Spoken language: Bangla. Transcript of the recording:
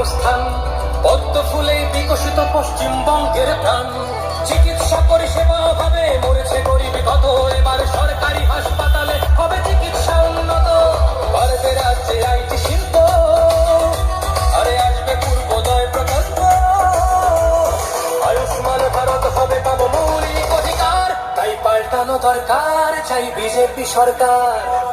অবস্থান, পদ্ম ফুলে বিকশিত পশ্চিমবঙ্গের প্রাণ। চিকিৎসা পরিষেবা অভাবে মরেছে গরিব কত, এবার সরকারি হাসপাতালে হবে চিকিৎসা উন্নত। ভারতে রাজ্যে আইটি শিল্প, আরে আসবে পূর্বোদয় প্রকল্প। আয়ুষ্মান ভারত হবে পাবো মৌলিক অধিকার, তাই পাল্টানো দরকার, চাই বিজেপি সরকার।